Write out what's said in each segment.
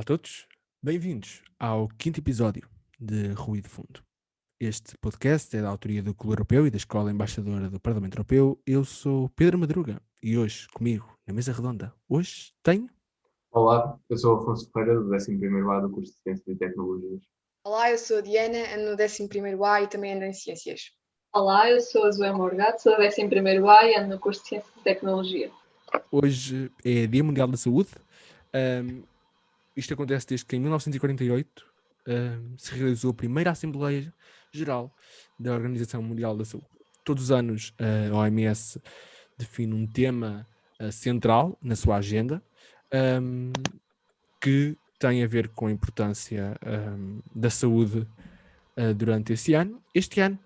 Olá a todos, bem-vindos ao quinto episódio de Ruído Fundo. Este podcast é da autoria do Clube Europeu e da Escola Embaixadora do Parlamento Europeu. Eu sou Pedro Madruga e hoje, comigo, na mesa redonda, hoje tenho... Olá, eu sou Afonso Ferreira, do 11º A do curso de Ciências e Tecnologias. Olá, eu sou a Diana, ando no 11º A e também ando em Ciências. Olá, eu sou a Zoé Morgato, sou do 11º A e ando no curso de Ciências e Tecnologia. Hoje é Dia Mundial da Saúde. Isto acontece desde que em 1948 se realizou a primeira Assembleia Geral da Organização Mundial da Saúde. Todos os anos a OMS define um tema central na sua agenda que tem a ver com a importância da saúde durante esse ano. Este ano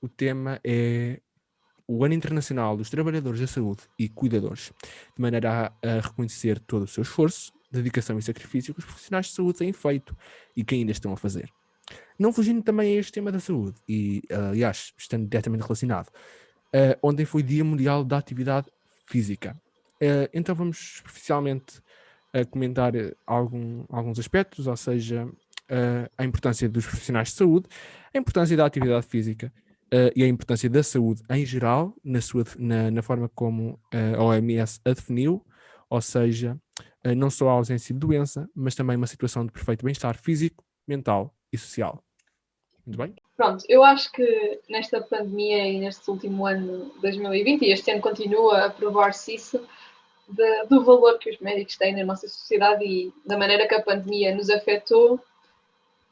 o tema é o Ano Internacional dos Trabalhadores da Saúde e Cuidadores, de maneira a reconhecer todo o seu esforço, dedicação e sacrifício que os profissionais de saúde têm feito e que ainda estão a fazer. Não fugindo também a este tema da saúde, e aliás, estando diretamente relacionado, ontem foi Dia Mundial da Atividade Física. Então vamos superficialmente comentar alguns aspectos, ou seja, a importância dos profissionais de saúde, a importância da atividade física e a importância da saúde em geral, na forma como a OMS a definiu, ou seja, não só a ausência de doença, mas também uma situação de perfeito bem-estar físico, mental e social. Muito bem? Pronto, eu acho que nesta pandemia e neste último ano, 2020, e este ano continua a provar-se isso, do valor que os médicos têm na nossa sociedade e da maneira que a pandemia nos afetou.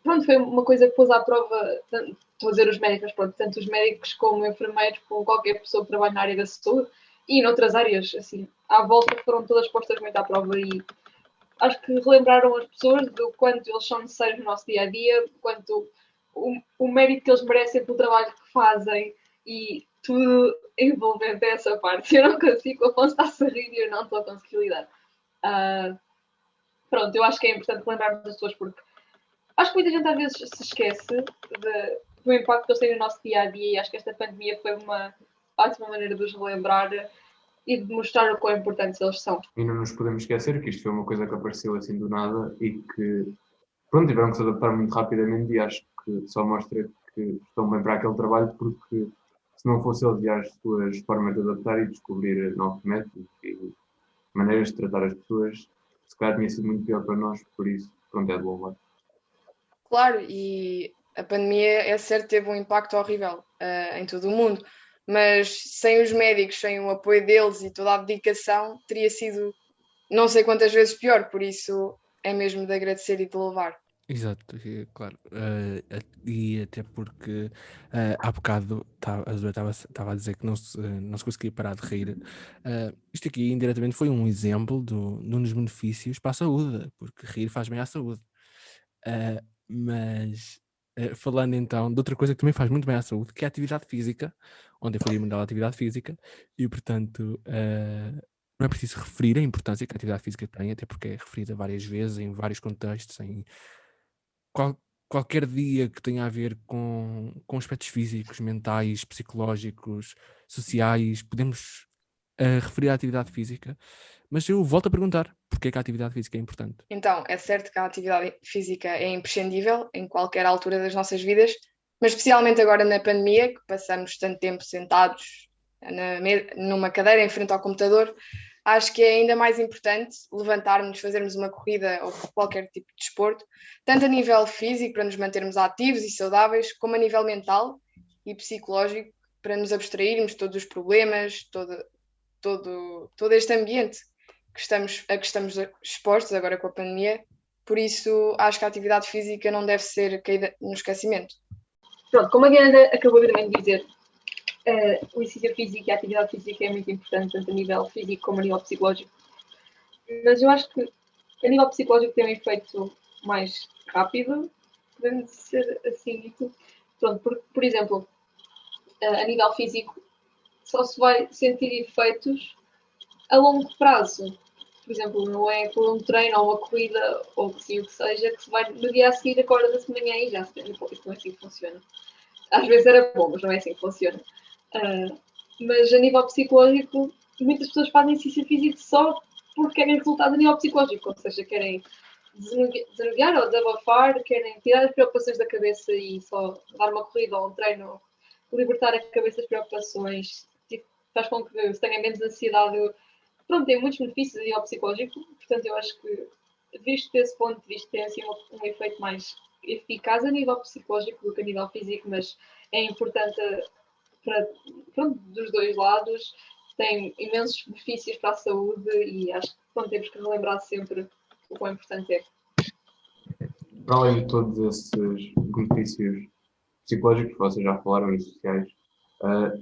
Pronto, foi uma coisa que pôs à prova, estou a dizer os médicos, pronto, tanto os médicos como enfermeiros, como qualquer pessoa que trabalha na área da saúde e noutras áreas, assim, à volta foram todas postas muito à prova e acho que relembraram as pessoas do quanto eles são necessários no nosso dia-a-dia, quanto o mérito que eles merecem pelo trabalho que fazem e tudo envolvendo essa parte. Eu não consigo, o Afonso está a rir e eu não estou a conseguir lidar. Pronto, eu acho que é importante lembrarmos as pessoas porque acho que muita gente às vezes se esquece do impacto que eles têm no nosso dia-a-dia e acho que esta pandemia foi uma ótima maneira de os relembrar e de mostrar o quão importantes eles são. E não nos podemos esquecer que isto foi uma coisa que apareceu assim do nada e que, pronto, tiveram que se adaptar muito rapidamente e acho que só mostra que estão bem para aquele trabalho porque se não fosse eles e as suas formas de adaptar e descobrir novos métodos e maneiras de tratar as pessoas, se calhar tinha sido muito pior para nós, por isso, pronto, é de louvar. Claro, e a pandemia, é certo, teve um impacto horrível em todo o mundo, mas sem os médicos, sem o apoio deles e toda a dedicação, teria sido não sei quantas vezes pior, por isso é mesmo de agradecer e de louvar. Exato, claro. E até porque há bocado a Zoe estava a dizer que não se conseguia parar de rir. Isto aqui indiretamente foi um exemplo de um dos benefícios para a saúde, porque rir faz bem à saúde. Mas falando então de outra coisa que também faz muito bem à saúde, que é a atividade física, onde foi Dia Mundial da Atividade Física, e portanto não é preciso referir a importância que a atividade física tem, até porque é referida várias vezes, em vários contextos, em qualquer dia que tenha a ver com aspectos físicos, mentais, psicológicos, sociais, podemos referir à atividade física. Mas eu volto a perguntar, porque é que a atividade física é importante? Então, é certo que a atividade física é imprescindível em qualquer altura das nossas vidas, mas especialmente agora na pandemia, que passamos tanto tempo sentados numa cadeira em frente ao computador, acho que é ainda mais importante levantarmos, fazermos uma corrida ou qualquer tipo de desporto, tanto a nível físico, para nos mantermos ativos e saudáveis, como a nível mental e psicológico, para nos abstrairmos de todos os problemas, todo este ambiente a que estamos expostos agora com a pandemia. Por isso, acho que a atividade física não deve ser caída no esquecimento. Pronto, como a Diana acabou de também dizer, o exercício físico e a atividade física é muito importante, tanto a nível físico como a nível psicológico. Mas eu acho que a nível psicológico tem um efeito mais rápido, podemos ser assim dito. Pronto, por exemplo, a nível físico, só se vai sentir efeitos a longo prazo. Por exemplo, não é por um treino ou uma corrida ou assim, o que seja, que se vai no dia a seguir acorda-se de manhã e já se tem. Isto não é assim que funciona. Às vezes era bom, mas não é assim que funciona. Mas a nível psicológico, muitas pessoas fazem exercício físico só porque querem resultado a nível psicológico, ou seja, querem desanuviar ou desabafar, querem tirar as preocupações da cabeça e só dar uma corrida ou um treino, libertar a cabeça das preocupações, tipo, faz com que se tenha menos ansiedade. Pronto, tem muitos benefícios a nível psicológico, portanto eu acho que, visto desse ponto de vista, tem assim um efeito mais eficaz a nível psicológico do que a nível físico, mas é importante para, pronto, dos dois lados, tem imensos benefícios para a saúde e acho que pronto, temos que relembrar sempre o quão importante é. Para além de todos esses benefícios psicológicos que vocês já falaram e sociais,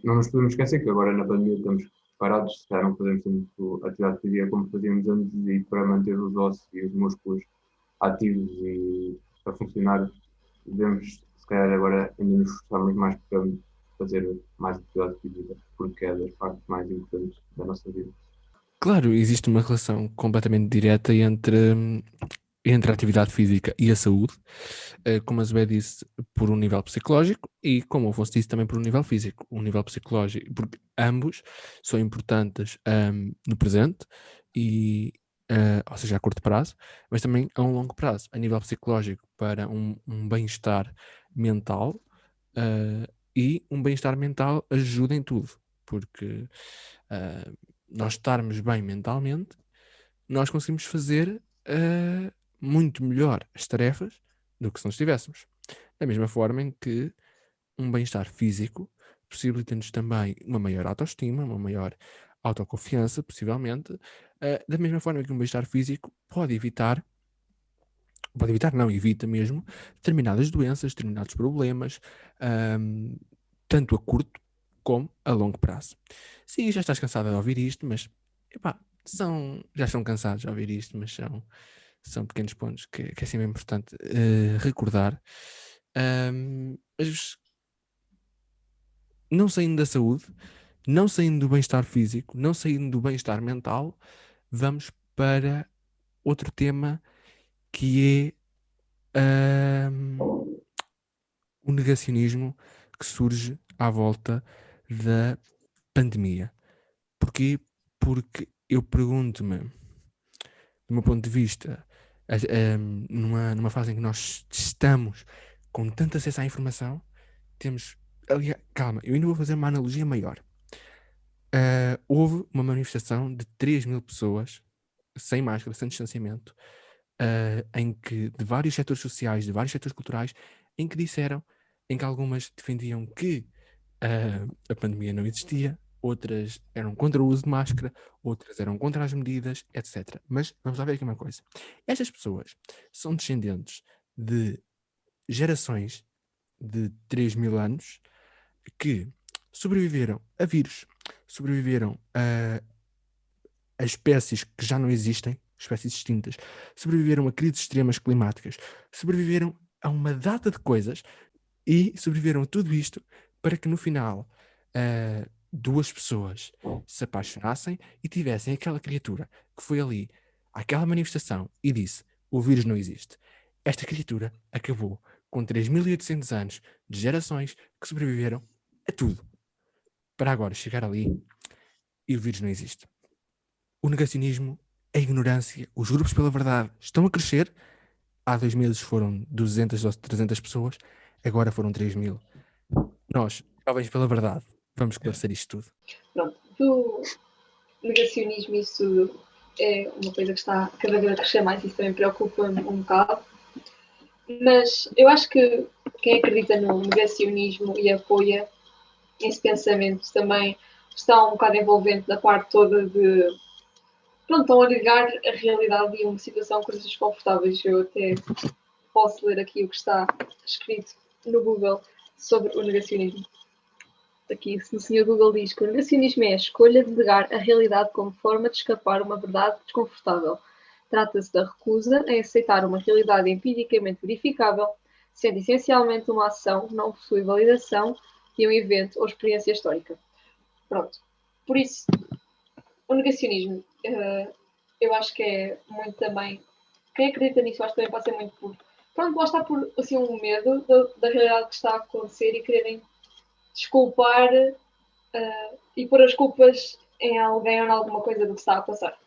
não nos podemos esquecer que agora na pandemia estamos parados, já não fazemos tanto atividade física como fazíamos antes e para manter os ossos e os músculos ativos e a funcionar, devemos, se calhar agora ainda nos esforçarmos mais para fazer mais atividade física, porque é das partes mais importantes da nossa vida. Claro, existe uma relação completamente direta entre a atividade física e a saúde, como a Zé disse, por um nível psicológico e, como o Afonso disse, também por um nível físico. Um nível psicológico, porque ambos são importantes no presente, ou seja, a curto prazo, mas também a um longo prazo. A nível psicológico, para um bem-estar mental, e um bem-estar mental ajuda em tudo, porque nós estarmos bem mentalmente, nós conseguimos fazer muito melhor as tarefas do que se não estivéssemos. Da mesma forma em que um bem-estar físico possibilita-nos também uma maior autoestima, uma maior autoconfiança, possivelmente, da mesma forma que um bem-estar físico não, evita mesmo determinadas doenças, determinados problemas, tanto a curto como a longo prazo. Sim, já estás cansada de ouvir isto, mas epá, já estão cansados de ouvir isto, mas são pequenos pontos que é sempre importante recordar. Mas não saindo da saúde, não saindo do bem-estar físico, não saindo do bem-estar mental, vamos para outro tema que é o negacionismo que surge à volta da pandemia. Porquê? Porque eu pergunto-me, do meu ponto de vista, numa fase em que nós estamos com tanto acesso à informação, temos. Aliás, calma, eu ainda vou fazer uma analogia maior. Houve uma manifestação de 3.000 pessoas, sem máscara, sem distanciamento, em que, de vários setores sociais, de vários setores culturais, em que algumas defendiam que a pandemia não existia, outras eram contra o uso de máscara, outras eram contra as medidas, etc. Mas vamos lá ver aqui uma coisa. Estas pessoas são descendentes de gerações de 3.000 anos que sobreviveram a vírus, sobreviveram a espécies que já não existem, espécies extintas, sobreviveram a crises extremas climáticas, sobreviveram a uma data de coisas e sobreviveram a tudo isto para que no final duas pessoas se apaixonassem e tivessem aquela criatura que foi ali àquela manifestação e disse: o vírus não existe. Esta criatura acabou com 3.800 anos de gerações que sobreviveram a tudo para agora chegar ali e o vírus não existe. O negacionismo, a ignorância, os grupos pela verdade estão a crescer. Há 2 meses foram 200 ou 300 pessoas, agora foram 3.000. Nós, jovens pela verdade, vamos esclarecer isto tudo. Pronto, do negacionismo isso é uma coisa que está cada vez a crescer mais, isso também preocupa-me um bocado. Mas eu acho que quem acredita no negacionismo e apoia esse pensamento também está um bocado envolvente da parte toda de pronto, estão a negar a realidade e uma situação com coisas desconfortáveis. Eu até posso ler aqui o que está escrito no Google sobre o negacionismo. Aqui, o Sr. Google diz que o negacionismo é a escolha de negar a realidade como forma de escapar a uma verdade desconfortável. Trata-se da recusa em aceitar uma realidade empiricamente verificável, sendo essencialmente uma ação que não possui validação de um evento ou experiência histórica. Pronto. Por isso, o negacionismo, eu acho que é muito também... Quem acredita nisso, acho que também pode ser muito por... Pronto, lá está por assim, um medo da realidade que está a acontecer e quererem desculpar e pôr as culpas em alguém ou em alguma coisa do que está a passar.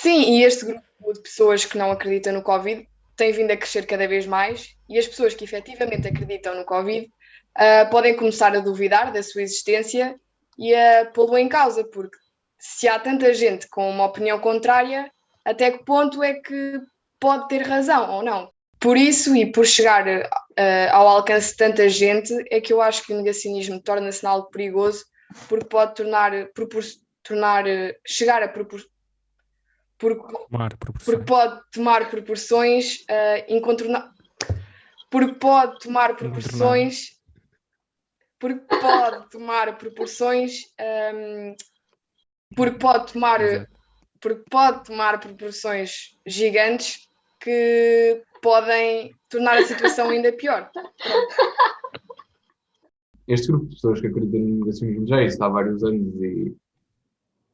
Sim, e este grupo de pessoas que não acreditam no Covid tem vindo a crescer cada vez mais e as pessoas que efetivamente acreditam no Covid podem começar a duvidar da sua existência e a pô-lo em causa, porque se há tanta gente com uma opinião contrária, até que ponto é que pode ter razão ou não? Por isso e por chegar ao alcance de tanta gente, é que eu acho que o negacionismo torna-se algo perigoso, porque pode chegar a porque pode tomar proporções incontornáveis. Porque pode tomar proporções. Porque pode tomar proporções. Porque pode tomar proporções gigantes que podem tornar a situação ainda pior. Este grupo de pessoas que acreditam no negacionismo já existe há vários anos e,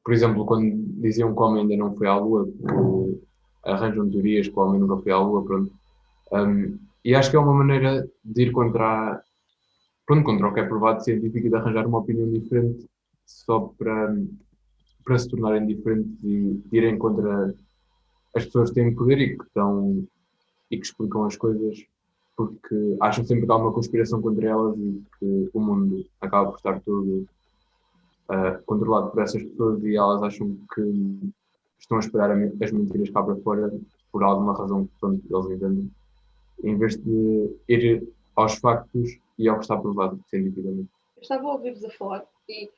por exemplo, quando diziam que o homem ainda não foi à Lua, que arranjam teorias que o homem nunca foi à Lua, pronto. E acho que é uma maneira de ir contra o que é provado científico e de arranjar uma opinião diferente só para se tornarem diferentes e de irem contra as pessoas que têm poder e que explicam as coisas porque acham sempre que há uma conspiração contra elas e que o mundo acaba por estar todo controlado por essas pessoas e elas acham que estão a espalhar as mentiras cá para fora por alguma razão que pronto, eles entendem, em vez de ir aos factos e ao que está provado cientificamente. Eu estava a ouvir-vos a falar e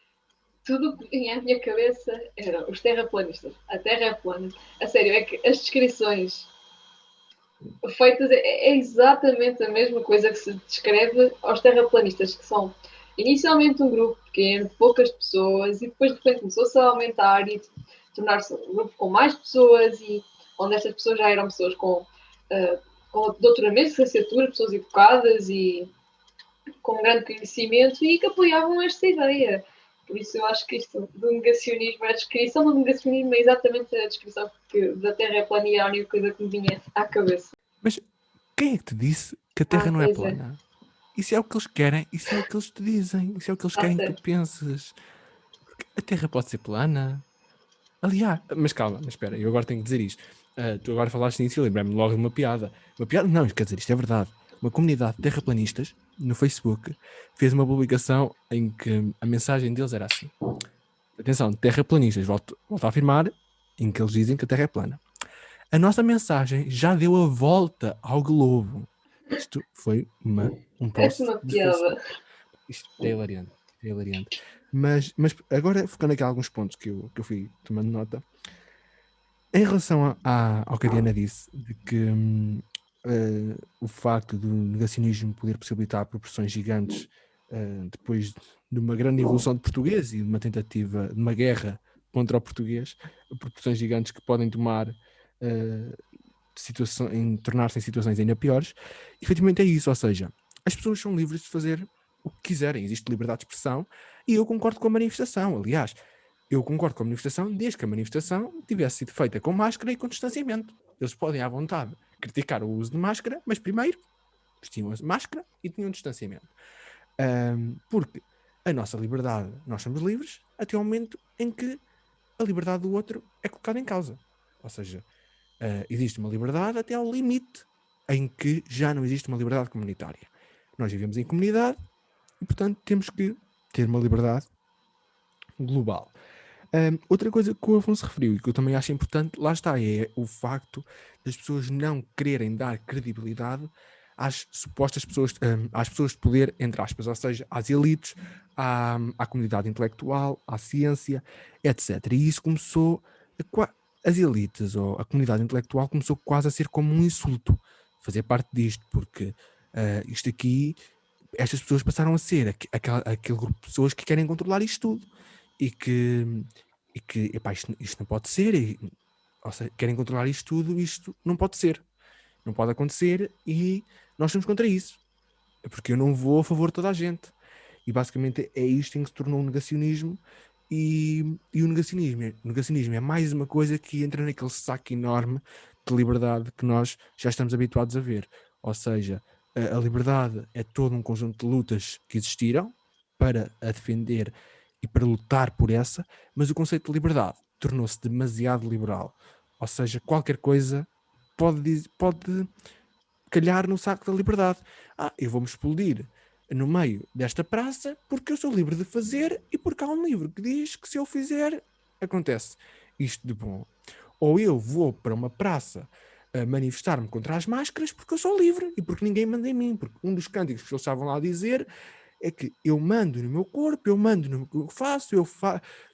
tudo o que vinha à minha cabeça eram os terraplanistas. A Terra é plana. A sério, é que as descrições feitas é exatamente a mesma coisa que se descreve aos terraplanistas, que são inicialmente um grupo pequeno, poucas pessoas, e depois de repente começou-se a aumentar e tornar-se um grupo com mais pessoas, e onde estas pessoas já eram pessoas com doutoramento, licenciatura, pessoas educadas e com grande conhecimento e que apoiavam esta ideia. Por isso eu acho que isto do negacionismo, a descrição do negacionismo é exatamente a descrição da Terra é plana e é a única coisa que me vinha à cabeça. Mas quem é que te disse que a Terra não é plana? Isso é o que eles querem, isso é o que eles te dizem, isso é o que eles querem que tu penses. A Terra pode ser plana. Aliás, mas calma, mas espera, eu agora tenho que dizer isto. Tu agora falaste nisso e lembrei-me logo de uma piada. Uma piada? Não, quer dizer, isto é verdade. Uma comunidade de terraplanistas no Facebook fez uma publicação em que a mensagem deles era assim: atenção, terraplanistas, volto a afirmar, em que eles dizem que a Terra é plana. A nossa mensagem já deu a volta ao globo. Isto foi um post. Uma piada. Isto é hilariante. É hilariante. Mas agora, focando aqui em alguns pontos que eu fui tomando nota, em relação ao que a Diana disse, de que o facto do negacionismo poder possibilitar proporções gigantes depois de uma grande evolução de português e de uma tentativa de uma guerra contra o português, proporções gigantes que podem tomar tornar-se em situações ainda piores, efetivamente é isso, ou seja, as pessoas são livres de fazer o que quiserem, existe liberdade de expressão e eu concordo com a manifestação. Aliás, eu concordo com a manifestação desde que a manifestação tivesse sido feita com máscara e com distanciamento. Eles podem à vontade criticar o uso de máscara, mas primeiro vestiam a máscara e tinham distanciamento. Porque a nossa liberdade, nós somos livres até ao momento em que a liberdade do outro é colocada em causa. Ou seja, existe uma liberdade até ao limite em que já não existe uma liberdade comunitária. Nós vivemos em comunidade e, portanto, temos que ter uma liberdade global. Outra coisa que o Afonso referiu e que eu também acho importante, lá está, é o facto das pessoas não quererem dar credibilidade às supostas pessoas, às pessoas de poder, entre aspas, ou seja, às elites, à comunidade intelectual, à ciência, etc. E isso começou, as elites ou a comunidade intelectual começou quase a ser como um insulto, fazer parte disto, porque isto aqui, estas pessoas passaram a ser aquele grupo de pessoas que querem controlar isto tudo. E que epá, isto não pode ser, ou seja, querem controlar isto tudo, isto não pode ser, não pode acontecer e nós estamos contra isso, porque eu não vou a favor de toda a gente. E basicamente é isto em que se tornou um negacionismo e o negacionismo é mais uma coisa que entra naquele saco enorme de liberdade que nós já estamos habituados a ver. Ou seja, a liberdade é todo um conjunto de lutas que existiram para a defender e para lutar por essa, mas o conceito de liberdade tornou-se demasiado liberal. Ou seja, qualquer coisa pode calhar no saco da liberdade. Eu vou-me explodir no meio desta praça porque eu sou livre de fazer e porque há um livro que diz que se eu fizer, acontece isto de bom. Ou eu vou para uma praça a manifestar-me contra as máscaras porque eu sou livre e porque ninguém manda em mim. Porque um dos cânticos que eles estavam lá a dizer é que eu mando no meu corpo, eu mando no que eu faço,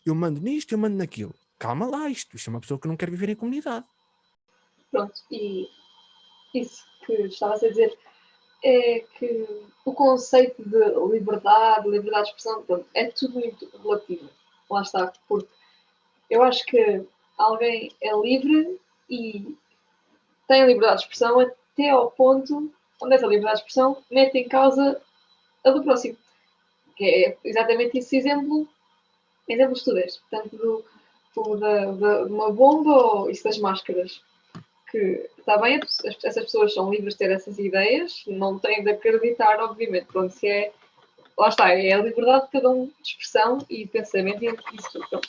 eu mando nisto, eu mando naquilo. Calma lá, isto é uma pessoa que não quer viver em comunidade. Pronto, e isso que estavas a dizer é que o conceito de liberdade de expressão, pronto, é tudo muito relativo. Lá está, porque eu acho que alguém é livre e tem liberdade de expressão até ao ponto onde essa liberdade de expressão mete em causa a do próximo. Que é exatamente esse exemplo que tu deste. Portanto, de uma bomba ou isso das máscaras. Que está bem, essas pessoas são livres de ter essas ideias, não têm de acreditar, obviamente. Pronto, se é, lá está, é a liberdade de cada um de expressão e de pensamento e isso tudo. Pronto.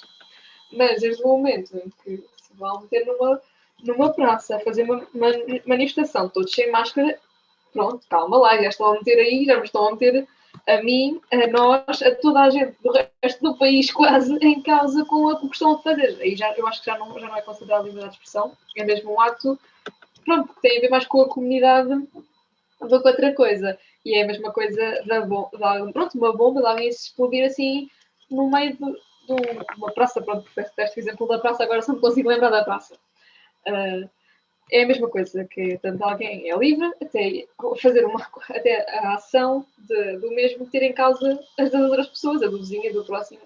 Mas desde o momento em que se vão meter numa praça a fazer uma manifestação, todos sem máscara, pronto, calma lá, já estão a meter aí, já me estão a meter a mim, a nós, a toda a gente do resto do país quase em causa com a questão de fazer. Aí eu acho que já não é considerado liberdade de expressão, é mesmo um ato, pronto, que tem a ver mais com a comunidade do que outra coisa. E é a mesma coisa pronto, uma bomba de alguém se explodir assim no meio de uma praça, pronto, deste exemplo da praça, agora só me consigo lembrar da praça. É a mesma coisa que tanto alguém é livre até fazer até a ação do mesmo ter em causa as das outras pessoas, a do vizinho, do próximo.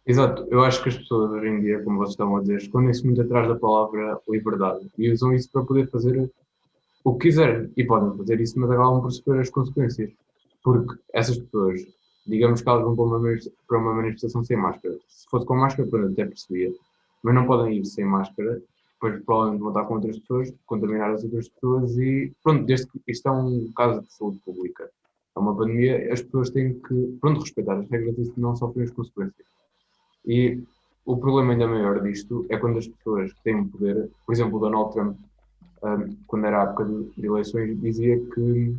Exato, eu acho que as pessoas hoje em dia, como vocês estão a dizer, escondem-se muito atrás da palavra liberdade e usam isso para poder fazer o que quiserem e podem fazer isso, mas acabam por sofrer as consequências. Porque essas pessoas, digamos que elas vão para uma manifestação sem máscara. Se fosse com máscara, pronto, até percebia. Mas não podem ir sem máscara, depois provavelmente vão estar com outras pessoas, contaminar as outras pessoas e pronto, desde que isto é um caso de saúde pública. É uma pandemia, as pessoas têm que, pronto, respeitar as regras e não sofrer as consequências. E o problema ainda maior disto é quando as pessoas que têm poder, por exemplo, o Donald Trump, quando era a época de eleições, dizia que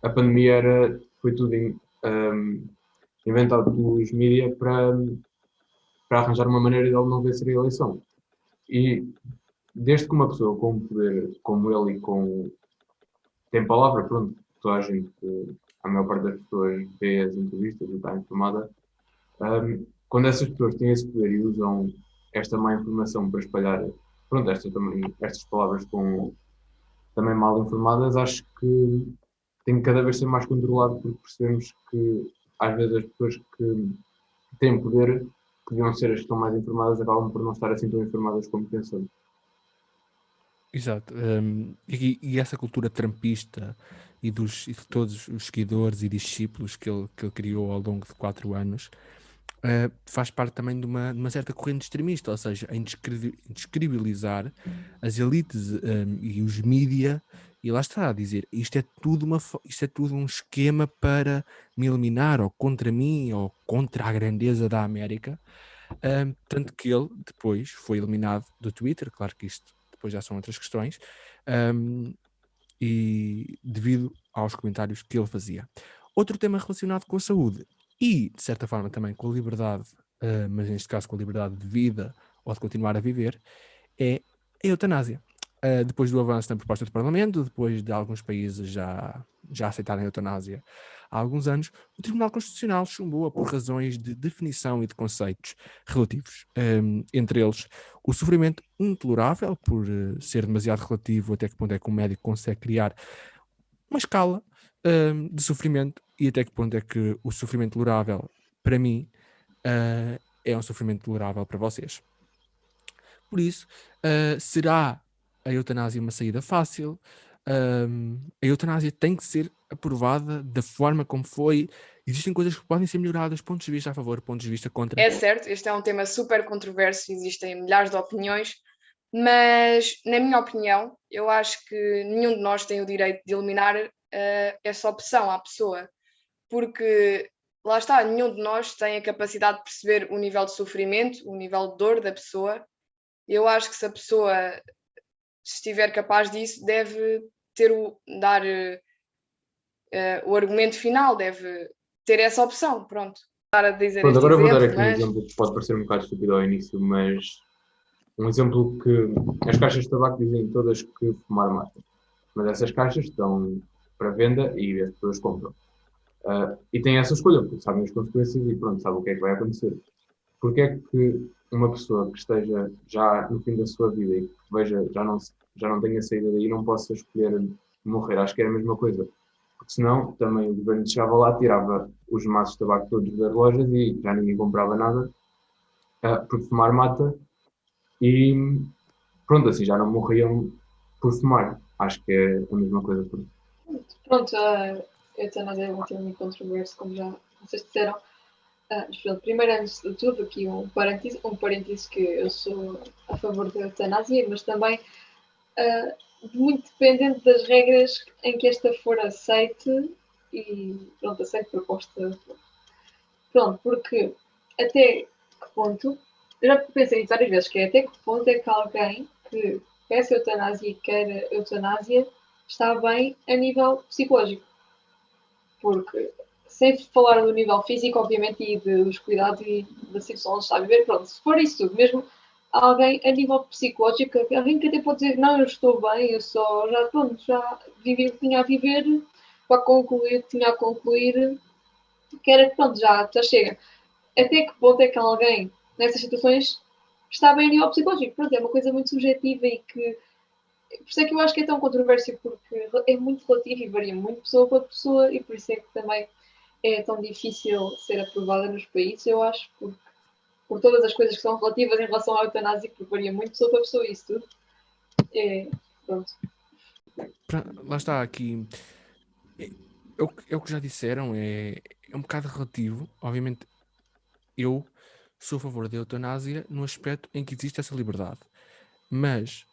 a pandemia foi tudo inventado pelos mídias para arranjar uma maneira de ele não vencer a eleição. E desde que uma pessoa com poder como ele tem palavra, pronto, toda a gente, a maior parte das pessoas vê as entrevistas e está informada, quando essas pessoas têm esse poder e usam esta má informação para espalhar, pronto, estas palavras também mal informadas, acho que tem que cada vez ser mais controlado porque percebemos que às vezes as pessoas que têm poder, que deviam ser as que estão mais informadas, acabam por não estar assim tão informadas como pensamos. Exato. E essa cultura trumpista e de todos os seguidores e discípulos que ele criou ao longo de 4 anos faz parte também de uma certa corrente extremista, ou seja, em descredibilizar as elites e os mídia, e lá está a dizer, isto é tudo um esquema para me eliminar, ou contra mim, ou contra a grandeza da América, tanto que ele depois foi eliminado do Twitter, claro que isto depois já são outras questões, e devido aos comentários que ele fazia. Outro tema relacionado com a saúde e, de certa forma, também com a liberdade, mas neste caso com a liberdade de vida ou de continuar a viver, é a eutanásia. Depois do avanço na proposta do Parlamento, depois de alguns países já aceitarem a eutanásia há alguns anos, o Tribunal Constitucional chumbou-a por razões de definição e de conceitos relativos. Entre eles, o sofrimento intolerável, por ser demasiado relativo até que ponto é que um médico consegue criar uma escala de sofrimento e até que ponto é que o sofrimento tolerável, para mim, é um sofrimento tolerável para vocês. Por isso, será a eutanásia uma saída fácil? A eutanásia tem que ser aprovada da forma como foi. Existem coisas que podem ser melhoradas, pontos de vista a favor, pontos de vista contra. É certo, este é um tema super controverso, existem milhares de opiniões, mas, na minha opinião, eu acho que nenhum de nós tem o direito de eliminar essa opção à pessoa, porque, lá está, nenhum de nós tem a capacidade de perceber o nível de sofrimento, o nível de dor da pessoa, Eu acho que se a pessoa estiver capaz disso, deve dar o argumento final, deve ter essa opção, pronto. Estar a dizer Pronto, este agora eu vou dar exemplo, aqui um mas exemplo que pode parecer um bocado estúpido ao início, mas um exemplo que as caixas de tabaco dizem todas que fumar mata. Mas essas caixas estão para venda e as pessoas compram. E têm essa escolha, porque sabem as consequências e pronto, sabem o que é que vai acontecer. Porque é que uma pessoa que esteja já no fim da sua vida e que veja, já não tenha saída daí, não possa escolher morrer? Acho que é a mesma coisa. Porque senão também o governo chegava lá, tirava os maços de tabaco todos das lojas e já ninguém comprava nada, porque fumar mata e pronto, assim já não morriam por fumar. Acho que é a mesma coisa. Pronto, a eutanásia é um tema muito controverso, como já vocês disseram. Mas pronto, primeiro, antes de tudo, aqui um parênteses que eu sou a favor da eutanásia, mas também muito dependente das regras em que esta for aceite e, pronto, aceite proposta. Pronto, porque até que ponto, eu já pensei nisso várias vezes, que é até que ponto é que alguém que peça eutanásia e queira eutanásia está bem a nível psicológico. Porque, sem falar do nível físico, obviamente, e dos cuidados e da situação onde está a viver, pronto, se for isso tudo, mesmo alguém a nível psicológico, alguém que até pode dizer, não, eu estou bem, eu só, já, pronto, já vivi o que tinha a viver, para concluir o que tinha a concluir, que era, pronto, já chega. Até que ponto é que alguém, nessas situações, está bem a nível psicológico? Pronto, é uma coisa muito subjetiva e que por isso é que eu acho que é tão controverso, porque é muito relativo e varia muito pessoa para pessoa, e por isso é que também é tão difícil ser aprovada nos países, eu acho, por todas as coisas que são relativas em relação à eutanásia, porque varia muito pessoa para pessoa, isso tudo. Pronto. Lá está, aqui é o que já disseram, é um bocado relativo. Obviamente, eu sou a favor da eutanásia no aspecto em que existe essa liberdade, mas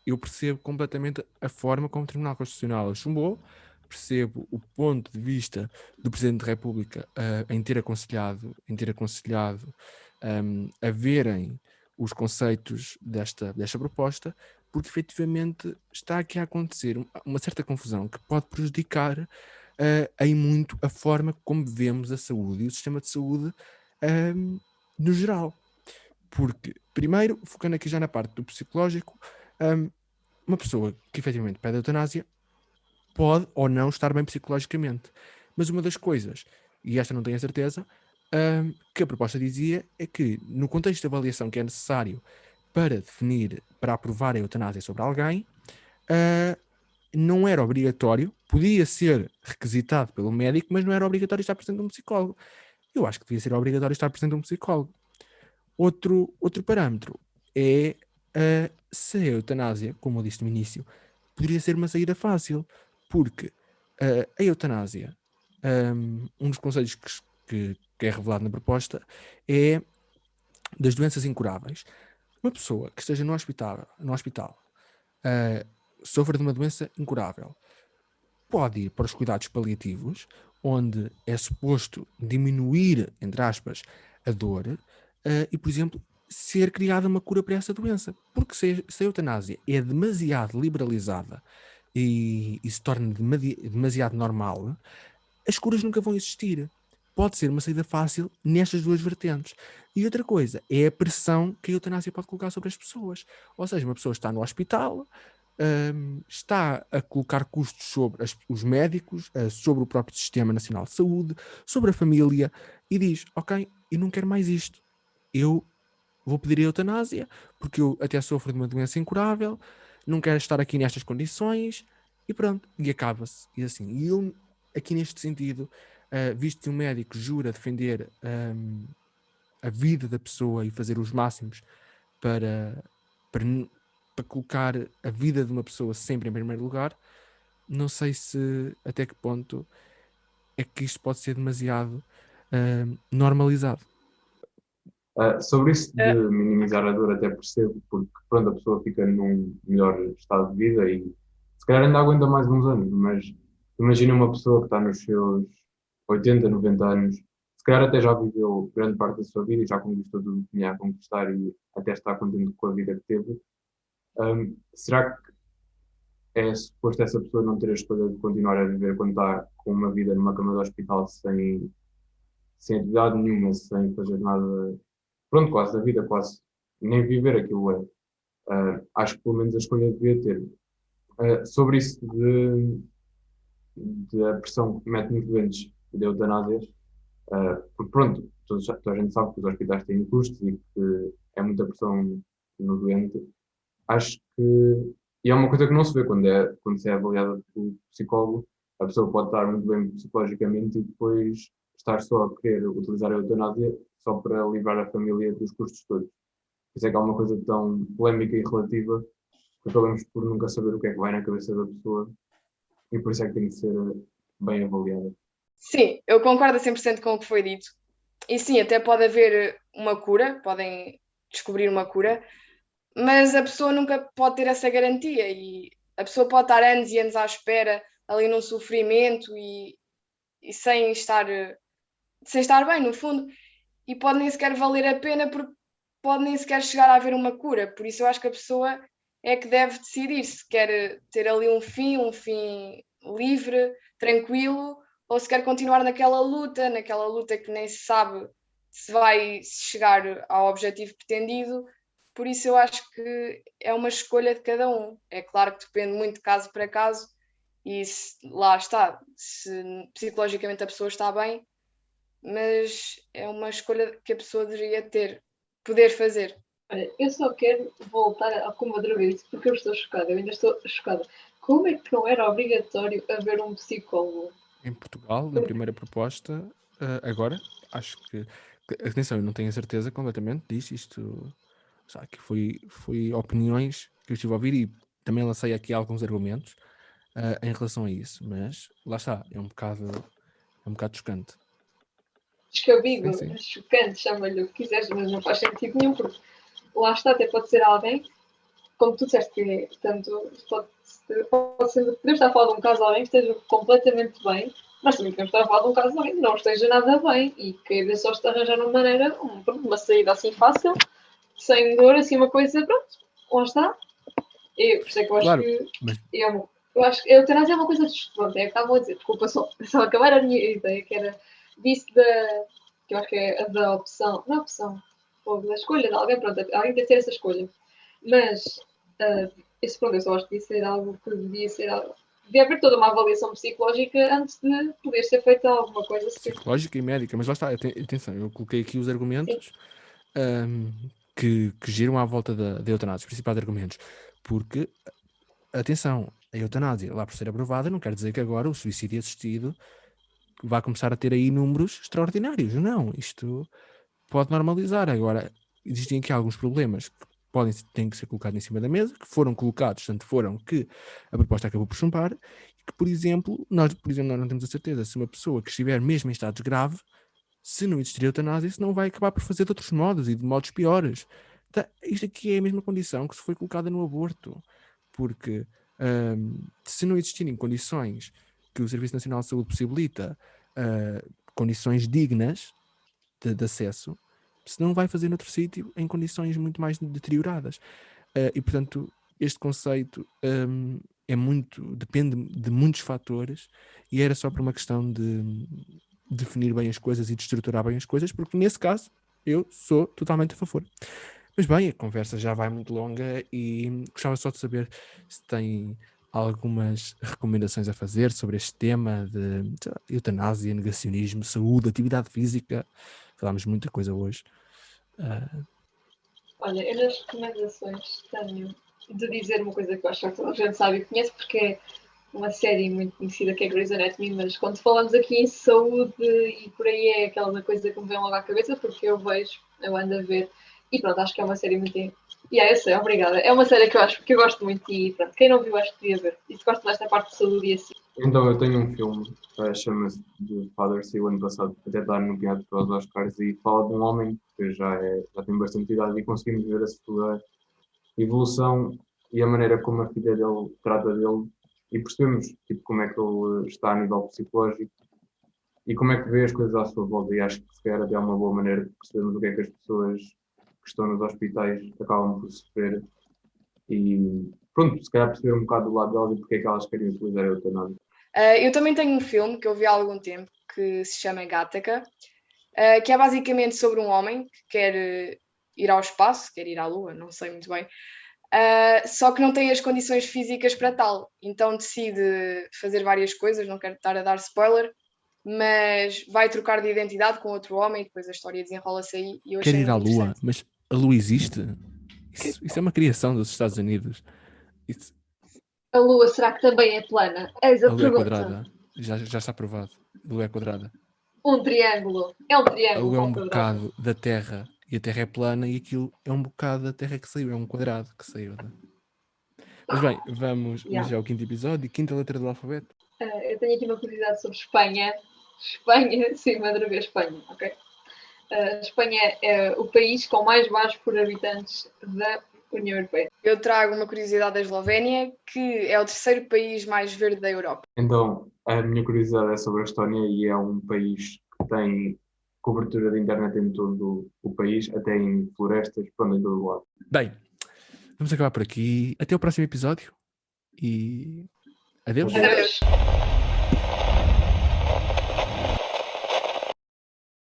eu percebo completamente a forma como o Tribunal Constitucional a chumbou, percebo o ponto de vista do Presidente da República em ter aconselhado a verem os conceitos desta proposta, porque efetivamente está aqui a acontecer uma certa confusão que pode prejudicar em muito a forma como vemos a saúde e o sistema de saúde no geral. Porque, primeiro, focando aqui já na parte do psicológico, uma pessoa que efetivamente pede eutanásia pode ou não estar bem psicologicamente. Mas uma das coisas, e esta não tenho a certeza, que a proposta dizia é que, no contexto de avaliação que é necessário para aprovar a eutanásia sobre alguém, não era obrigatório, podia ser requisitado pelo médico, mas não era obrigatório estar presente um psicólogo. Eu acho que devia ser obrigatório estar presente um psicólogo. Outro parâmetro é se a eutanásia, como eu disse no início, poderia ser uma saída fácil, porque a eutanásia, um dos conceitos que é revelado na proposta é das doenças incuráveis. Uma pessoa que esteja no hospital sofre de uma doença incurável, pode ir para os cuidados paliativos, onde é suposto diminuir, entre aspas, a dor, e, por exemplo, ser criada uma cura para essa doença. Porque se a eutanásia é demasiado liberalizada e se torna demasiado normal, as curas nunca vão existir. Pode ser uma saída fácil nestas duas vertentes. E outra coisa é a pressão que a eutanásia pode colocar sobre as pessoas. Ou seja, uma pessoa está no hospital, está a colocar custos sobre os médicos, sobre o próprio Sistema Nacional de Saúde, sobre a família, e diz, ok, eu não quero mais isto. Eu vou pedir a eutanásia, porque eu até sofro de uma doença incurável, não quero estar aqui nestas condições, e pronto, e acaba-se. E assim, e eu, aqui neste sentido, visto que um médico jura defender a vida da pessoa e fazer os máximos para colocar a vida de uma pessoa sempre em primeiro lugar, não sei se até que ponto é que isto pode ser demasiado normalizado. Sobre isso de minimizar a dor até percebo, porque pronto, a pessoa fica num melhor estado de vida e se calhar ainda aguenta mais uns anos, mas imagina uma pessoa que está nos seus 80, 90 anos, se se calhar até já viveu grande parte da sua vida e já conquistou tudo o que tinha a conquistar e até está contente com a vida que teve. Será que é suposto essa pessoa não ter a escolha de continuar a viver quando está com uma vida numa cama de hospital sem atividade nenhuma, sem fazer nada, pronto, quase da vida, quase nem viver aquilo é. Acho que pelo menos a escolha devia ter. Sobre isso de a pressão que mete nos doentes de eutanásias, porque pronto, toda a gente sabe que os hospitais têm custos e que é muita pressão no doente. Acho que, e é uma coisa que não se vê quando se é avaliada pelo psicólogo, a pessoa pode estar muito bem psicologicamente e depois estar só a querer utilizar a eutanásia só para livrar a família dos custos todos. Por isso é que há uma coisa tão polémica e relativa que acabamos por nunca saber o que é que vai na cabeça da pessoa e por isso é que tem que ser bem avaliada. Sim, eu concordo a 100% com o que foi dito. E sim, até pode haver uma cura, podem descobrir uma cura, mas a pessoa nunca pode ter essa garantia e a pessoa pode estar anos e anos à espera, ali num sofrimento e sem estar bem, no fundo, e pode nem sequer valer a pena porque pode nem sequer chegar a haver uma cura. Por isso eu acho que a pessoa é que deve decidir se quer ter ali um fim livre, tranquilo, ou se quer continuar naquela luta que nem se sabe se vai chegar ao objetivo pretendido. Por isso eu acho que é uma escolha de cada um. É claro que depende muito de caso para caso e lá está, se psicologicamente a pessoa está bem, mas é uma escolha que a pessoa deveria poder fazer. Olha, eu só quero voltar a como outra vez, porque eu estou chocada, eu ainda estou chocada. Como é que não era obrigatório haver um psicólogo? Em Portugal, na primeira proposta, agora, acho que. Atenção, eu não tenho a certeza completamente disso. Isto. Sabe, que foi opiniões que eu estive a ouvir e também lancei aqui alguns argumentos em relação a isso. Mas lá está, é um bocado chocante. Descabido, Sim. chocante, chama-lhe o que quiseres, mas não faz sentido nenhum, porque lá está, até pode ser alguém, como tu disseste, que é, portanto, pode ser, podemos estar a falar de um caso de alguém que esteja completamente bem, mas também podemos estar a falar de um caso de alguém que não esteja nada bem e que só está a arranjar uma maneira, uma saída assim fácil, sem dor, assim uma coisa, pronto, lá está. Por isso é que eu acho Claro, que mas eu acho que a eutanásia é uma coisa de pronto, é o que estavam a dizer, desculpa só acabar a minha ideia, que era disso que eu acho que é a da opção, não é opção, da escolha de alguém, pronto, alguém tem que ter essa escolha. Mas esse pronto, eu só acho que devia ser algo que devia haver toda uma avaliação psicológica antes de poder ser feita alguma coisa. psicológica e médica, mas lá está, atenção, eu coloquei aqui os argumentos que giram à volta da eutanásia, os principais argumentos, porque, atenção, a eutanásia, lá por ser aprovada, não quer dizer que agora o suicídio assistido vai começar a ter aí números extraordinários, não, isto pode normalizar. Agora, existem aqui alguns problemas que têm que ser colocados em cima da mesa, que foram colocados, tanto foram que a proposta acabou por chumbar, e que, por exemplo, nós não temos a certeza se uma pessoa que estiver mesmo em estado grave, se não existir eutanásia, se não vai acabar por fazer de outros modos e de modos piores. Então, isto aqui é a mesma condição que se foi colocada no aborto, porque se não existirem condições que o Serviço Nacional de Saúde possibilita, condições dignas de acesso, se não vai fazer noutro sítio em condições muito mais deterioradas. E, portanto, este conceito depende de muitos fatores e era só por uma questão de definir bem as coisas e de estruturar bem as coisas, porque nesse caso eu sou totalmente a favor. Mas bem, a conversa já vai muito longa e gostava só de saber se tem algumas recomendações a fazer sobre este tema de eutanásia, negacionismo, saúde, atividade física. Falámos muita coisa hoje. Olha, eu nas recomendações tenho de dizer uma coisa que eu acho que toda a gente sabe e conhece, porque é uma série muito conhecida que é Grey's Anatomy, mas quando falamos aqui em saúde e por aí é aquela coisa que me vem logo à cabeça, porque eu ando a ver, e pronto, acho que é uma série muito... eu sei, obrigada. É uma série que eu gosto muito e pronto, quem não viu acho que devia ver. E se gosta desta parte de saúde e assim. Então, eu tenho um filme, chama-se The Father, saiu ano passado, até está nomeado para os Oscars, e fala de um homem que já tem bastante idade e conseguimos ver a sua evolução e a maneira como a filha dele trata dele e percebemos tipo, como é que ele está a nível psicológico e como é que vê as coisas à sua volta. E acho que se calhar até é uma boa maneira de percebermos o que é que as pessoas que estão nos hospitais acabam por sofrer e pronto, se calhar perceber um bocado do lado delas e porque é que elas querem utilizar a eutanásia. Eu também tenho um filme que eu vi há algum tempo que se chama Gattaca, que é basicamente sobre um homem que quer ir ao espaço, quer ir à Lua, não sei muito bem, só que não tem as condições físicas para tal, então decide fazer várias coisas, não quero estar a dar spoiler, mas vai trocar de identidade com outro homem e depois a história desenrola-se aí e eu Quer achei ir à muito Lua, interessante. mas a Lua existe? Isso é uma criação dos Estados Unidos. A Lua será que também é plana? Eis A a Lua é pergunta. quadrada. Já está provado. A Lua é quadrada. Um triângulo. É um A triângulo Lua é um com quadrado. bocado da Terra e a Terra é plana e aquilo é um bocado da Terra que saiu, é um quadrado que saiu. Né? Mas bem, vamos. Yeah. Hoje é o 5º episódio, 5ª letra do alfabeto. Eu tenho aqui uma curiosidade sobre Espanha. Espanha, sim, Madruga, Espanha, ok? Espanha é o país com mais baixo por habitantes da União Europeia. Eu trago uma curiosidade da Eslovénia, que é o terceiro país mais verde da Europa. Então, a minha curiosidade é sobre a Estónia e é um país que tem cobertura de internet em todo o país, até em florestas, pronto, em todo o lado. Bem, vamos acabar por aqui. Até o próximo episódio e adeus. Adeus.